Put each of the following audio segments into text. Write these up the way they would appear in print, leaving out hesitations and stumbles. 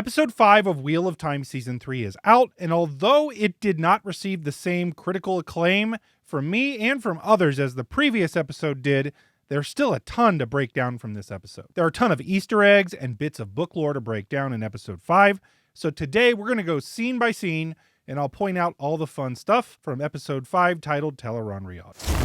Episode 5 of Wheel of Time Season 3 is out, and although it did not receive the same critical acclaim from me and from others as the previous episode did, there's still a ton to break down from this episode. There are a ton of Easter eggs and bits of book lore to break down in Episode 5, so today we're going to go scene by scene, and I'll point out all the fun stuff from Episode 5 titled Tel'aran'rhiod.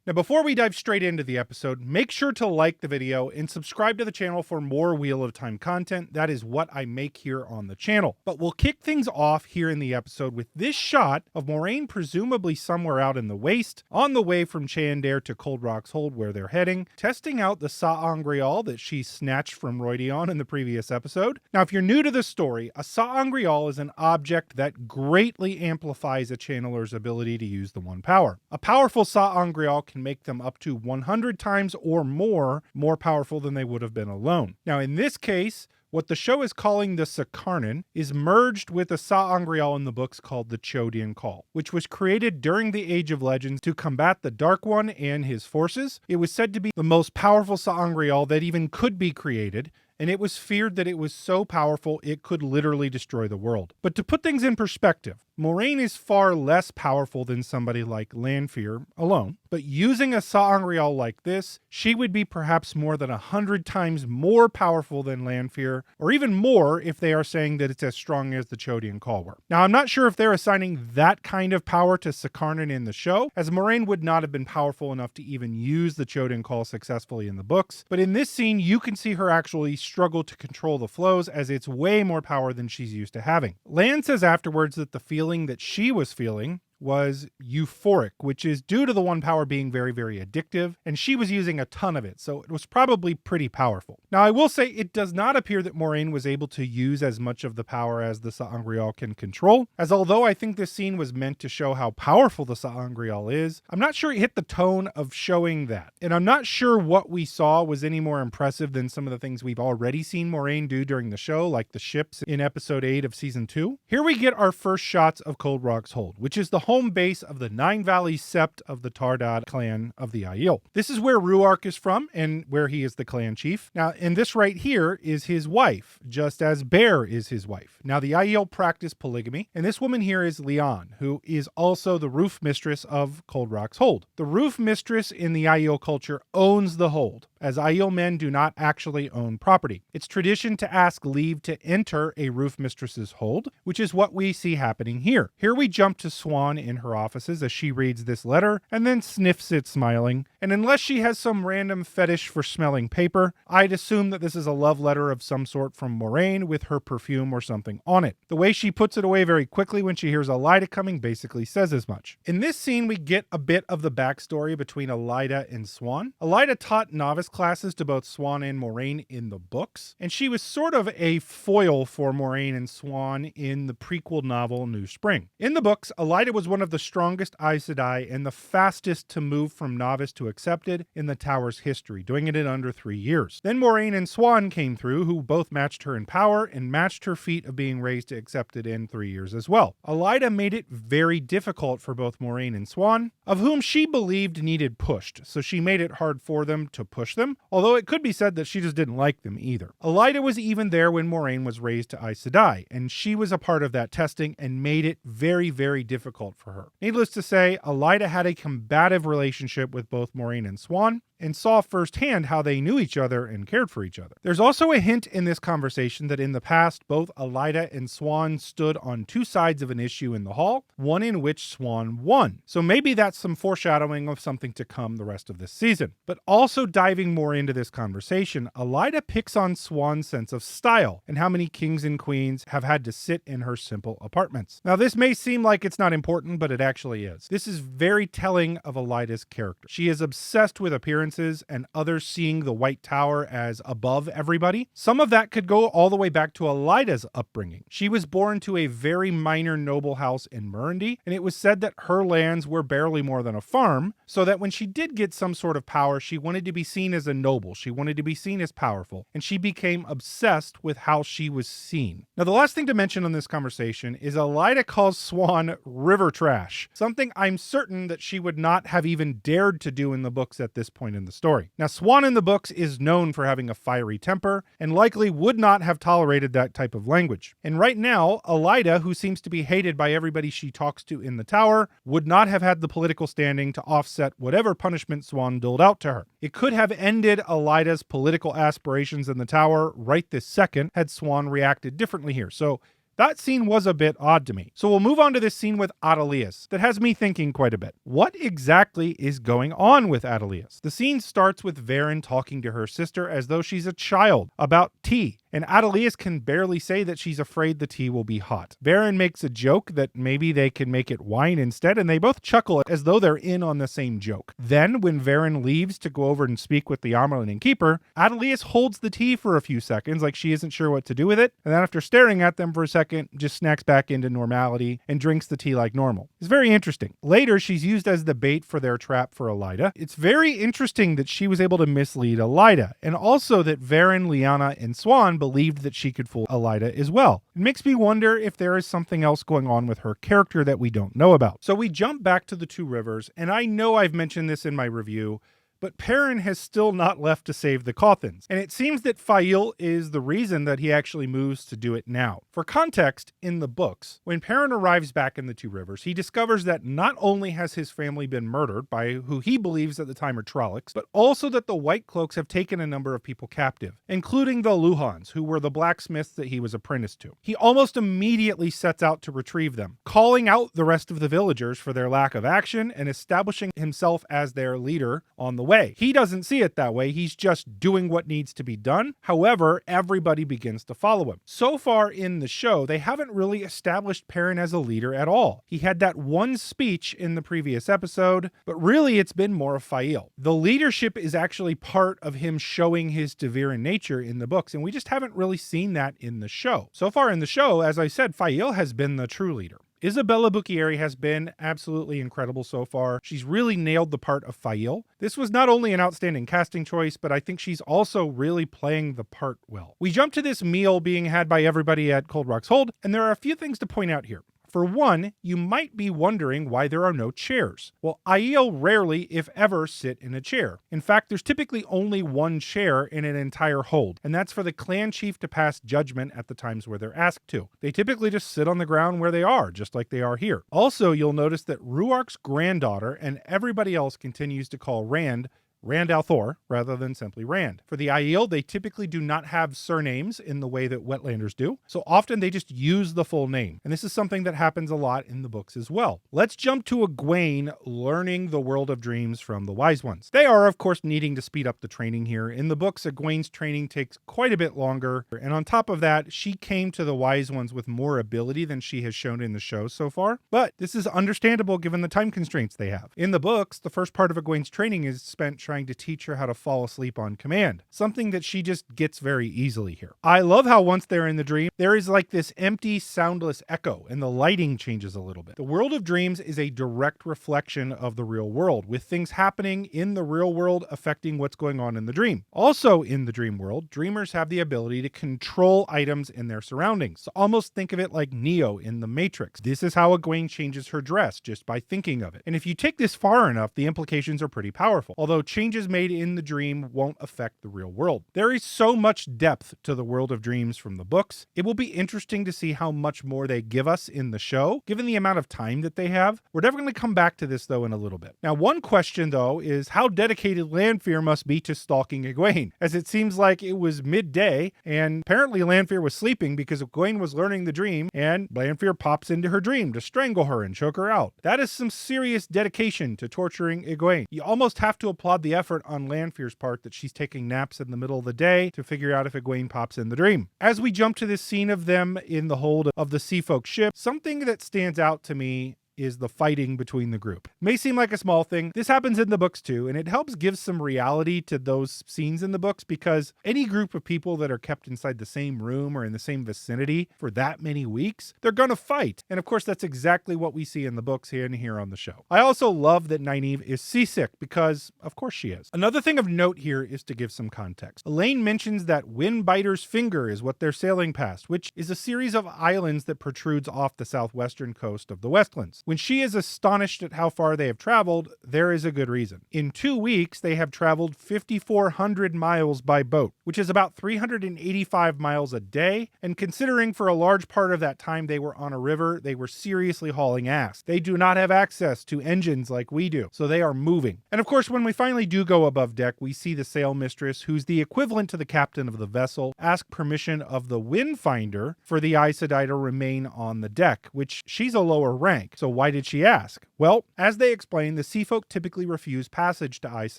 Now, before we dive straight into the episode, make sure to like the video and subscribe to the channel for more Wheel of Time content. That is what I make here on the channel. But we'll kick things off here in the episode with this shot of Moraine presumably somewhere out in the waste, on the way from Chandler to Cold Rock's Hold where they're heading, testing out the Sa'angreal that she snatched from Roidion in the previous episode. Now, if you're new to the story, a Sa'angreal is an object that greatly amplifies a channeler's ability to use the one power. A powerful Sa'angreal can make them up to 100 times or more powerful than they would have been alone. Now, in this case, what the show is calling the Sakarnan is merged with a Sa'angreal in the books called the Chodian Call, which was created during the Age of Legends to combat the Dark One and his forces. It was said to be the most powerful Sa'angreal that even could be created, and it was feared that it was so powerful it could literally destroy the world. But to put things in perspective, Moraine is far less powerful than somebody like Lanfear alone, but using a Sa'angreal like this, she would be perhaps more than 100 times more powerful than Lanfear, or even more if they are saying that it's as strong as the Chodian Call were. Now, I'm not sure if they're assigning that kind of power to Sakarnan in the show, as Moraine would not have been powerful enough to even use the Chodian Call successfully in the books, but in this scene, you can see her actually struggle to control the flows as it's way more power than she's used to having. Lan says afterwards that the feeling that she was feeling was euphoric, which is due to the one power being very, very addictive, and she was using a ton of it, so it was probably pretty powerful. Now, I will say it does not appear that Moraine was able to use as much of the power as the Sa'angreal can control, as although I think this scene was meant to show how powerful the Sa'angreal is, I'm not sure it hit the tone of showing that, and I'm not sure what we saw was any more impressive than some of the things we've already seen Moraine do during the show, like the ships in Episode 8 of Season 2. Here we get our first shots of Cold Rock's Hold, which is the home base of the Nine Valleys Sept of the Tardad clan of the Aiel. This is where Ruark is from and where he is the clan chief. Now, and this right here is his wife, just as Bear is his wife. Now, the Aiel practice polygamy, and this woman here is Leon, who is also the roof mistress of Cold Rock's Hold. The roof mistress in the Aiel culture owns the hold, as Aiel men do not actually own property. It's tradition to ask leave to enter a roof mistress's hold, which is what we see happening here. Here we jump to Swan in her offices as she reads this letter and then sniffs it smiling. And unless she has some random fetish for smelling paper, I'd assume that this is a love letter of some sort from Moraine with her perfume or something on it. The way she puts it away very quickly when she hears Elida coming basically says as much. In this scene, we get a bit of the backstory between Elida and Swan. Elida taught novice classes to both Swan and Moraine in the books, and she was sort of a foil for Moraine and Swan in the prequel novel New Spring. In the books, Elida was one of the strongest Aes Sedai and the fastest to move from novice to accepted in the Tower's history, doing it in under 3 years. Then Moraine and Swan came through, who both matched her in power and matched her feat of being raised to accepted in 3 years as well. Elida made it very difficult for both Moraine and Swan, of whom she believed needed pushed, so she made it hard for them to push them, although it could be said that she just didn't like them either. Elida was even there when Moraine was raised to Aes Sedai, and she was a part of that testing and made it very, very difficult for her. Needless to say, Elida had a combative relationship with both Moraine and Swan, and saw firsthand how they knew each other and cared for each other. There's also a hint in this conversation that in the past, both Elida and Swan stood on two sides of an issue in the hall, one in which Swan won. So maybe that's some foreshadowing of something to come the rest of this season. But also diving more into this conversation, Elida picks on Swan's sense of style and how many kings and queens have had to sit in her simple apartments. Now, this may seem like it's not important, but it actually is. This is very telling of Elida's character. She is obsessed with appearance and others seeing the White Tower as above everybody. Some of that could go all the way back to Elida's upbringing. She was born to a very minor noble house in Murandy, and it was said that her lands were barely more than a farm, so that when she did get some sort of power, she wanted to be seen as a noble. She wanted to be seen as powerful, and she became obsessed with how she was seen. Now, the last thing to mention on this conversation is Elida calls Swan river trash, something I'm certain that she would not have even dared to do in the books at this point in the story. Now, Siuan in the books is known for having a fiery temper and likely would not have tolerated that type of language. And right now, Elaida, who seems to be hated by everybody she talks to in the tower, would not have had the political standing to offset whatever punishment Siuan doled out to her. It could have ended Elaida's political aspirations in the tower right this second had Siuan reacted differently here. So that scene was a bit odd to me. So we'll move on to this scene with Adalias that has me thinking quite a bit. What exactly is going on with Adalias? The scene starts with Verin talking to her sister as though she's a child about tea. And Adalias can barely say that she's afraid the tea will be hot. Verin makes a joke that maybe they can make it wine instead, and they both chuckle as though they're in on the same joke. Then, when Verin leaves to go over and speak with the Amyrlin Innkeeper, Adalias holds the tea for a few seconds like she isn't sure what to do with it, and then after staring at them for a second, just snacks back into normality and drinks the tea like normal. It's very interesting. Later, she's used as the bait for their trap for Elaida. It's very interesting that she was able to mislead Elaida, and also that Verin, Lyanna, and Siuan believed that she could fool Elaida as well. It makes me wonder if there is something else going on with her character that we don't know about. So we jump back to the Two Rivers, and I know I've mentioned this in my review, but Perrin has still not left to save the Cothans, and it seems that Faile is the reason that he actually moves to do it now. For context, in the books, when Perrin arrives back in the Two Rivers, he discovers that not only has his family been murdered by who he believes at the time are Trollocs, but also that the Whitecloaks have taken a number of people captive, including the Luhans, who were the blacksmiths that he was apprenticed to. He almost immediately sets out to retrieve them, calling out the rest of the villagers for their lack of action and establishing himself as their leader on the way. He doesn't see it that way. He's just doing what needs to be done. However, everybody begins to follow him. So far in the show, they haven't really established Perrin as a leader at all. He had that one speech in the previous episode, but really it's been more of Faile. The leadership is actually part of him showing his Deviran nature in the books, and we just haven't really seen that in the show. So far in the show, as I said, Faile has been the true leader. Isabella Bucchieri has been absolutely incredible so far. She's really nailed the part of Faile. This was not only an outstanding casting choice, but I think she's also really playing the part well. We jump to this meal being had by everybody at Cold Rock's Hold, and there are a few things to point out here. For one, you might be wondering why there are no chairs. Well, Aiel rarely, if ever, sit in a chair. In fact, there's typically only one chair in an entire hold, and that's for the clan chief to pass judgment at the times where they're asked to. They typically just sit on the ground where they are, just like they are here. Also, you'll notice that Ruark's granddaughter and everybody else continues to call Rand al'Thor rather than simply Rand. For the Aiel, they typically do not have surnames in the way that Wetlanders do, so often they just use the full name. And this is something that happens a lot in the books as well. Let's jump to Egwen learning the world of dreams from the Wise Ones. They are, of course, needing to speed up the training here. In the books, Egwen's training takes quite a bit longer, and on top of that, she came to the Wise Ones with more ability than she has shown in the show so far. But this is understandable given the time constraints they have. In the books, the first part of Egwen's training is spent trying to teach her how to fall asleep on command, something that she just gets very easily here. I love how once they're in the dream, there is like this empty, soundless echo, and the lighting changes a little bit. The world of dreams is a direct reflection of the real world, with things happening in the real world affecting what's going on in the dream. Also in the dream world, dreamers have the ability to control items in their surroundings. So almost think of it like Neo in The Matrix. This is how Egwen changes her dress just by thinking of it. And if you take this far enough, the implications are pretty powerful, although changes made in the dream won't affect the real world. There is so much depth to the world of dreams from the books. It will be interesting to see how much more they give us in the show, given the amount of time that they have. We're definitely going to come back to this, though, in a little bit. Now, one question, though, is how dedicated Lanfear must be to stalking Egwen, as it seems like it was midday, and apparently Lanfear was sleeping because Egwen was learning the dream, and Lanfear pops into her dream to strangle her and choke her out. That is some serious dedication to torturing Egwen. You almost have to applaud the effort on Lanfear's part that she's taking naps in the middle of the day to figure out if Egwen pops in the dream. As we jump to this scene of them in the hold of the Seafolk ship, something that stands out to me is the fighting between the group. May seem like a small thing. This happens in the books too, and it helps give some reality to those scenes in the books, because any group of people that are kept inside the same room or in the same vicinity for that many weeks, they're gonna fight. And of course, that's exactly what we see in the books and here on the show. I also love that Nynaeve is seasick, because of course she is. Another thing of note here is to give some context. Elaine mentions that Windbiter's Finger is what they're sailing past, which is a series of islands that protrudes off the southwestern coast of the Westlands. When she is astonished at how far they have traveled, there is a good reason. In 2 weeks, they have traveled 5,400 miles by boat, which is about 385 miles a day, and considering for a large part of that time they were on a river, they were seriously hauling ass. They do not have access to engines like we do, so they are moving. And of course, when we finally do go above deck, we see the sail mistress, who's the equivalent to the captain of the vessel, ask permission of the Windfinder for the Aes Sedai to remain on the deck, which she's a lower rank, so why did she ask? Well, as they explain, the Seafolk typically refuse passage to Aes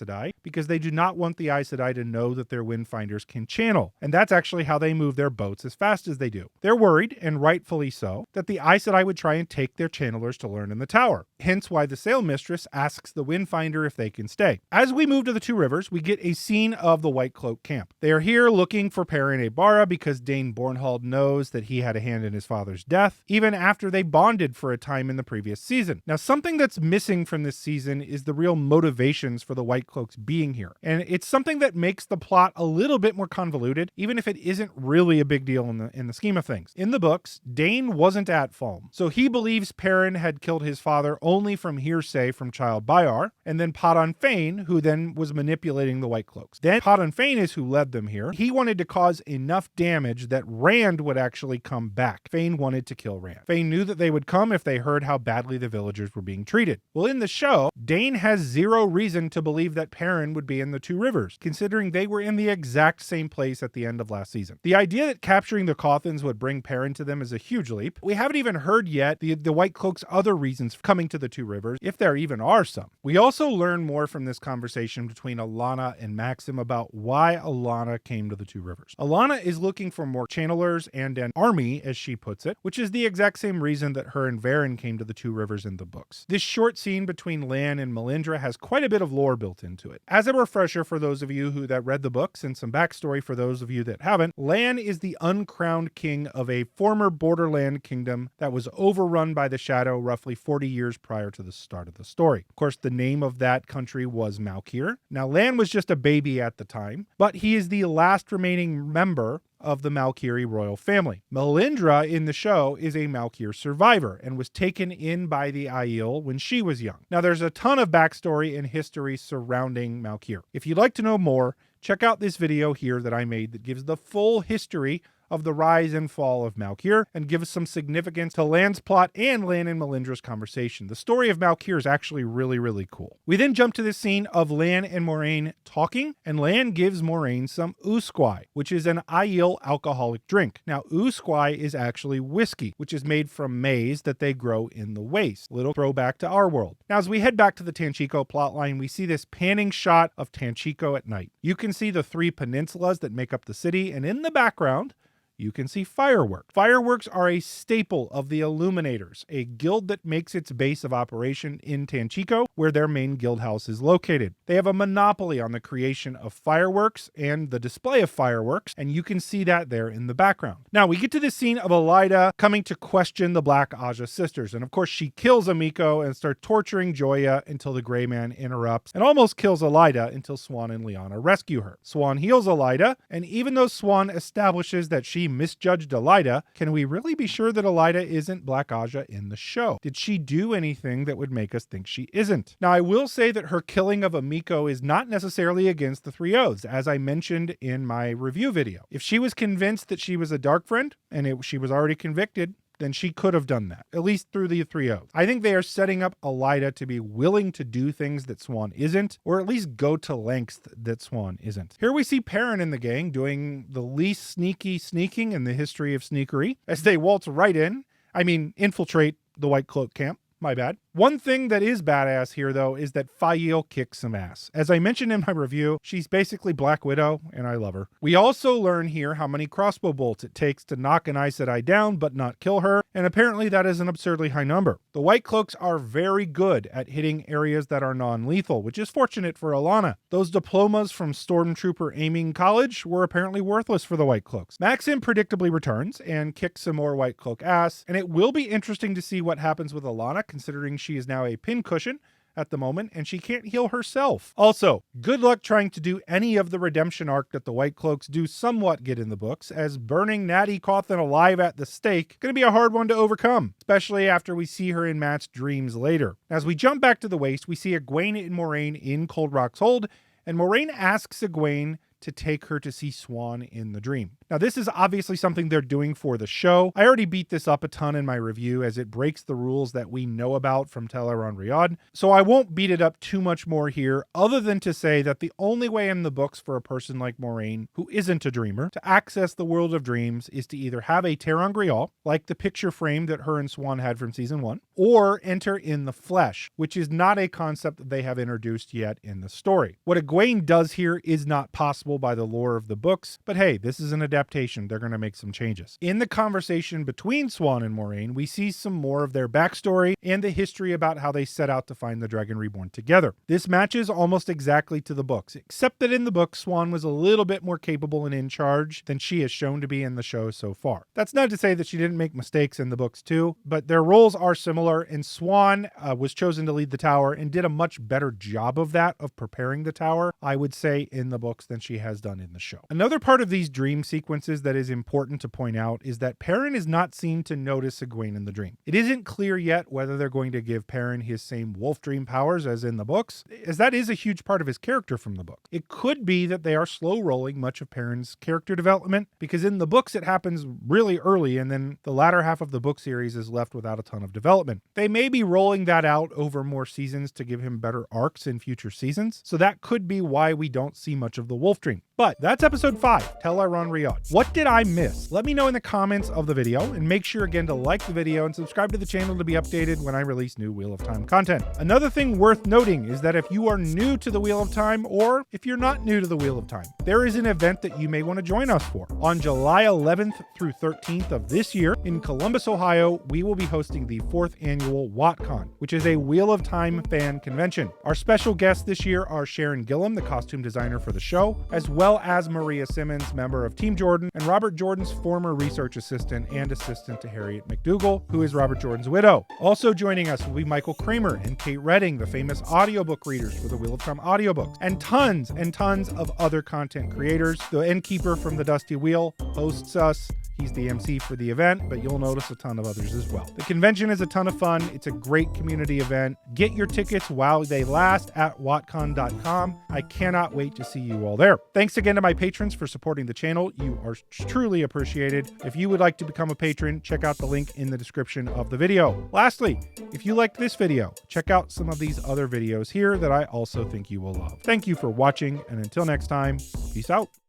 Sedai because they do not want the Aes Sedai to know that their Windfinders can channel, and that's actually how they move their boats as fast as they do. They're worried, and rightfully so, that the Aes Sedai would try and take their channelers to learn in the tower, hence why the sail mistress asks the Windfinder if they can stay. As we move to the Two Rivers, we get a scene of the Whitecloak camp. They are here looking for Perrin and Faile because Dane Bornhald knows that he had a hand in his father's death, even after they bonded for a time in the previous season. Now, something that's missing from this season is the real motivations for the Whitecloaks being here, and it's something that makes the plot a little bit more convoluted, even if it isn't really a big deal in the scheme of things. In the books, Dane wasn't at Falme, so he believes Perrin had killed his father only from hearsay from Child Byar, and then Padan Fain, who then was manipulating the Whitecloaks. Then Padan Fain is who led them here. He wanted to cause enough damage that Rand would actually come back. Fain wanted to kill Rand. Fain knew that they would come if they heard how badly the villagers were being treated. Well, in the show, Dane has zero reason to believe that Perrin would be in the Two Rivers, considering they were in the exact same place at the end of last season. The idea that capturing the Cothans would bring Perrin to them is a huge leap. We haven't even heard yet the Whitecloaks' other reasons for coming to the Two Rivers, if there even are some. We also learn more from this conversation between Alanna and Maxim about why Alanna came to the Two Rivers. Alanna is looking for more channelers and an army, as she puts it, which is the exact same reason that her and Varen came to the Two Rivers in the books. This short scene between Lan and Melindra has quite a bit of lore built into it. As a refresher for those of you that read the books and some backstory for those of you that haven't, Lan is the uncrowned king of a former borderland kingdom that was overrun by the Shadow roughly 40 years prior to the start of the story. Of course, the name of that country was Malkier. Now, Lan was just a baby at the time, but he is the last remaining member of the Malkieri royal family. Melindra in the show is a Malkier survivor and was taken in by the Aiel when she was young. Now, there's a ton of backstory and history surrounding Malkier. If you'd like to know more, check out this video here that I made that gives the full history of the rise and fall of Malkier and gives some significance to Lan's plot and Lan and Melindra's conversation. The story of Malkier is actually really, really cool. We then jump to this scene of Lan and Moraine talking, and Lan gives Moraine some usquai, which is an Aiel alcoholic drink. Now, usquai is actually whiskey, which is made from maize that they grow in the waste. Little throwback to our world. Now, as we head back to the Tanchico plotline, we see this panning shot of Tanchico at night. You can see the 3 peninsulas that make up the city, and in the background, you can see fireworks. Fireworks are a staple of the Illuminators, a guild that makes its base of operation in Tanchico, where their main guild house is located. They have a monopoly on the creation of fireworks and the display of fireworks, and you can see that there in the background. Now, we get to this scene of Elaida coming to question the Black Ajah sisters, and of course she kills Amiko and starts torturing Joya until the Grey Man interrupts, and almost kills Elaida until Swan and Lyanna rescue her. Swan heals Elaida, and even though Swan establishes that she misjudged Elaida, can we really be sure that Elaida isn't Black Ajah in the show? Did she do anything that would make us think she isn't? Now, I will say that her killing of Amiko is not necessarily against the 3 oaths, as I mentioned in my review video. If she was convinced that she was a Dark Friend, and she was already convicted, then she could have done that, at least through the 3 oaths. I think they are setting up Elaida to be willing to do things that Swan isn't, or at least go to lengths that Swan isn't. Here we see Perrin and the gang doing the least sneaky sneaking in the history of sneakery, as they waltz right in. Infiltrate the Whitecloak camp. My bad. One thing that is badass here, though, is that Faile kicks some ass. As I mentioned in my review, she's basically Black Widow, and I love her. We also learn here how many crossbow bolts it takes to knock an Aes Sedai down but not kill her, and apparently that is an absurdly high number. The Whitecloaks are very good at hitting areas that are non-lethal, which is fortunate for Alanna. Those diplomas from Stormtrooper Aiming College were apparently worthless for the Whitecloaks. Maxim predictably returns and kicks some more Whitecloak ass, and it will be interesting to see what happens with Alanna, considering she is now a pincushion, at the moment, and she can't heal herself. Also, good luck trying to do any of the redemption arc that the Whitecloaks do somewhat get in the books, as burning Natty Cawthon alive at the stake gonna be a hard one to overcome, especially after we see her in Matt's dreams later. As we jump back to the Waste, we see Egwen and Moraine in Cold Rock's Hold, and Moraine asks Egwen to take her to see Siuan in the dream. Now, this is obviously something they're doing for the show. I already beat this up a ton in my review, as it breaks the rules that we know about from Tel'aran'rhiod, so I won't beat it up too much more here, other than to say that the only way in the books for a person like Moraine, who isn't a dreamer, to access the world of dreams is to either have a Tel'aran'rhiod, like the picture frame that her and Siuan had from season 1, or enter in the flesh, which is not a concept that they have introduced yet in the story. What Egwen does here is not possible by the lore of the books, but hey, this is an adaptation. They're going to make some changes. In the conversation between Siuan and Moraine, we see some more of their backstory and the history about how they set out to find the Dragon Reborn together. This matches almost exactly to the books, except that in the book, Siuan was a little bit more capable and in charge than she has shown to be in the show so far. That's not to say that she didn't make mistakes in the books too, but their roles are similar, and Siuan was chosen to lead the tower and did a much better job of that, of preparing the tower, I would say, in the books than she has done in the show. Another part of these dream sequences that is important to point out is that Perrin is not seen to notice Egwen in the dream. It isn't clear yet whether they're going to give Perrin his same wolf dream powers as in the books, as that is a huge part of his character from the book. It could be that they are slow rolling much of Perrin's character development, because in the books it happens really early, and then the latter half of the book series is left without a ton of development. They may be rolling that out over more seasons to give him better arcs in future seasons, so that could be why we don't see much of the wolf dream. But that's episode 5, Tel'aran'rhiod. What did I miss? Let me know in the comments of the video, and make sure again to like the video and subscribe to the channel to be updated when I release new Wheel of Time content. Another thing worth noting is that if you are new to the Wheel of Time, or if you're not new to the Wheel of Time, there is an event that you may want to join us for. On July 11th through 13th of this year in Columbus, Ohio, we will be hosting the 4th annual WotCon, which is a Wheel of Time fan convention. Our special guests this year are Sharon Gillam, the costume designer for the show, as well as Maria Simmons, member of Team Jordan, and Robert Jordan's former research assistant and assistant to Harriet McDougal, who is Robert Jordan's widow. Also joining us will be Michael Kramer and Kate Redding, the famous audiobook readers for the Wheel of Time audiobooks, and tons of other content creators. The Innkeeper from the Dusty Wheel hosts us. He's the MC for the event, but you'll notice a ton of others as well. The convention is a ton of fun. It's a great community event. Get your tickets while they last at wotcon.com. I cannot wait to see you all there. Thanks again to my patrons for supporting the channel. You are truly appreciated. If you would like to become a patron, check out the link in the description of the video. Lastly, if you liked this video, check out some of these other videos here that I also think you will love. Thank you for watching, and until next time, peace out.